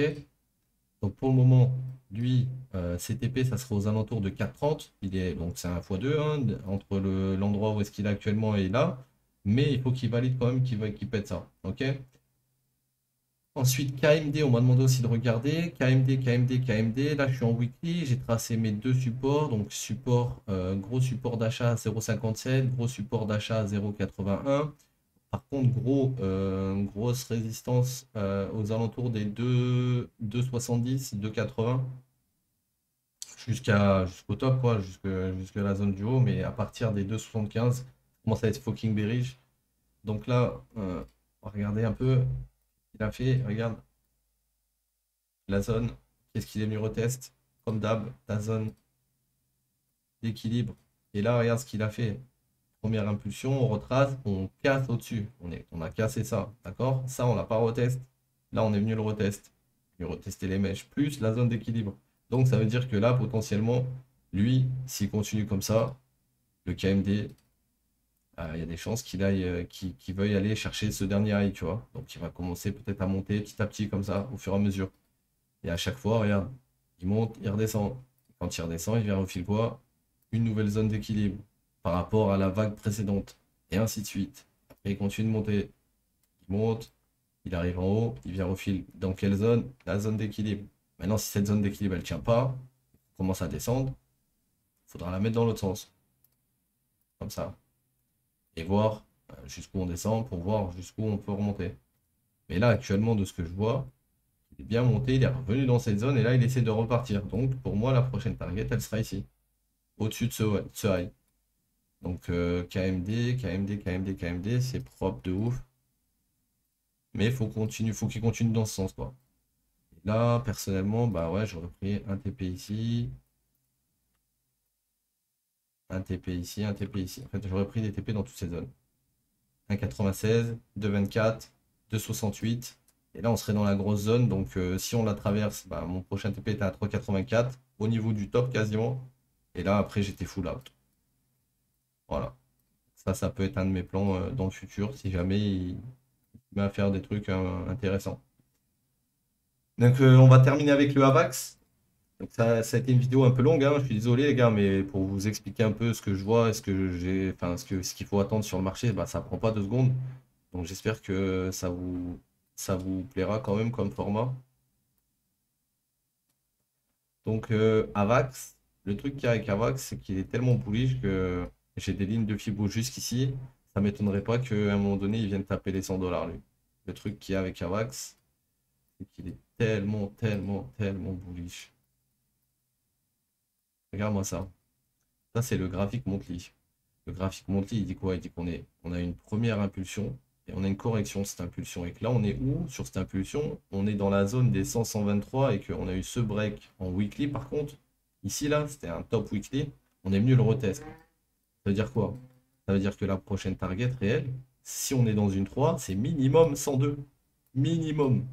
Donc pour le moment, lui, CTP, ça sera aux alentours de 4,30. Donc c'est un x2 hein, entre l'endroit où est-ce qu'il est actuellement et là. Mais il faut qu'il valide quand même qu'il pète ça. Ok? Ensuite, KMD, on m'a demandé aussi de regarder. KMD, KMD, KMD. Là, je suis en weekly. J'ai tracé mes deux supports. Donc, gros support d'achat à 0,57, gros support d'achat à 0,81. Par contre, grosse résistance aux alentours des 2,70, 2,80 jusqu'au top, quoi, jusqu'à la zone du haut. Mais à partir des 2,75, ça commence à être fucking bearish. Donc là, on va regarder un peu. Il a fait, regarde, la zone. Qu'est-ce qu'il est venu retest? Comme d'hab, la zone d'équilibre. Et là, regarde ce qu'il a fait. Première impulsion, on retrace, on casse au-dessus. On a cassé ça, d'accord? Ça, on l'a pas retest. Là, on est venu le retest. Il retester les mèches, plus la zone d'équilibre. Donc, ça veut dire que là, potentiellement, lui, s'il continue comme ça, le KMD, il y a des chances qu'il veuille aller chercher ce dernier high, tu vois. Donc, il va commencer peut-être à monter petit à petit comme ça, au fur et à mesure. Et à chaque fois, regarde, il monte, il redescend. Quand il redescend, il vient au fil quoi? Une nouvelle zone d'équilibre par rapport à la vague précédente. Et ainsi de suite. Après, il continue de monter. Il monte, il arrive en haut, il vient au fil. Dans quelle zone? La zone d'équilibre. Maintenant, si cette zone d'équilibre, elle ne tient pas, commence à descendre, il faudra la mettre dans l'autre sens. Comme ça. Et voir jusqu'où on descend pour voir jusqu'où on peut remonter. Mais là, actuellement, de ce que je vois, il est bien monté, il est revenu dans cette zone et là, il essaie de repartir. Donc, pour moi, la prochaine target, elle sera ici, au-dessus de ce high. Donc, KMD, KMD, KMD, KMD, c'est propre de ouf. Mais faut qu'il continue dans ce sens, quoi. Et là, personnellement, bah ouais, j'aurais pris un TP ici, un TP ici, un TP ici. En fait, j'aurais pris des TP dans toutes ces zones. 1,96, 2,24, 2,68. Et là, on serait dans la grosse zone. Donc, si on la traverse, bah, mon prochain TP était à 3,84 au niveau du top quasiment. Et là, après, j'étais full out. Voilà. Ça peut être un de mes plans dans le futur, si jamais il met à faire des trucs intéressants. Donc on va terminer avec le AVAX. Donc ça a été une vidéo un peu longue, hein. Je suis désolé les gars, mais pour vous expliquer un peu ce que je vois et ce que j'ai, enfin ce qu'il faut attendre sur le marché, bah, ça prend pas 2 secondes. Donc j'espère que ça vous plaira quand même comme format. Donc AVAX, le truc qu'il y a avec AVAX, c'est qu'il est tellement bullish que j'ai des lignes de Fibo jusqu'ici. Ça m'étonnerait pas qu'à un moment donné, il vienne taper les 100 dollars lui. Le truc qu'il y a avec AVAX, c'est qu'il est tellement, tellement, tellement bullish. Regarde-moi ça. Ça, c'est le graphique monthly. Le graphique monthly, il dit quoi? Il dit on a une première impulsion et on a une correction de cette impulsion. Et que là, on est où sur cette impulsion? On est dans la zone des 100-123 et qu'on a eu ce break en weekly. Par contre, ici, là, c'était un top weekly. On est venu le retest. Ça veut dire quoi? Ça veut dire que la prochaine target réelle, si on est dans une 3, c'est minimum 102. Minimum.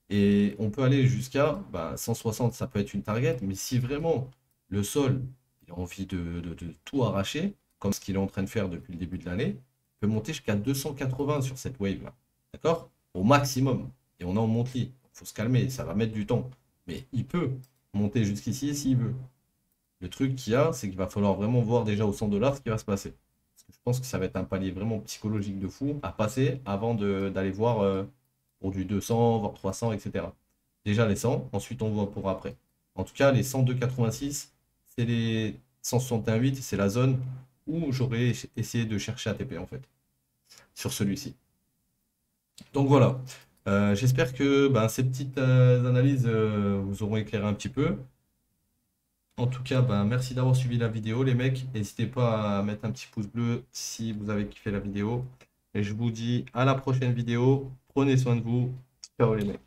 Et on peut aller jusqu'à 160, ça peut être une target. Mais si vraiment le sol il a envie de tout arracher, comme ce qu'il est en train de faire depuis le début de l'année, il peut monter jusqu'à 280 sur cette wave-là. D'accord? Au maximum. Et on est en monthly. Il faut se calmer, ça va mettre du temps. Mais il peut monter jusqu'ici s'il veut. Le truc qu'il y a, c'est qu'il va falloir vraiment voir déjà au 100 dollars ce qui va se passer. Parce que je pense que ça va être un palier vraiment psychologique de fou à passer avant d'aller voir pour du 200, voire 300, etc. Déjà les 100, ensuite on voit pour après. En tout cas, les 102,86, c'est les 161,8, c'est la zone où j'aurais essayé de chercher ATP en fait, sur celui-ci. Donc voilà. J'espère que ces petites analyses vous auront éclairé un petit peu. En tout cas, merci d'avoir suivi la vidéo, les mecs. N'hésitez pas à mettre un petit pouce bleu si vous avez kiffé la vidéo. Et je vous dis à la prochaine vidéo. Prenez soin de vous. Ciao, les mecs.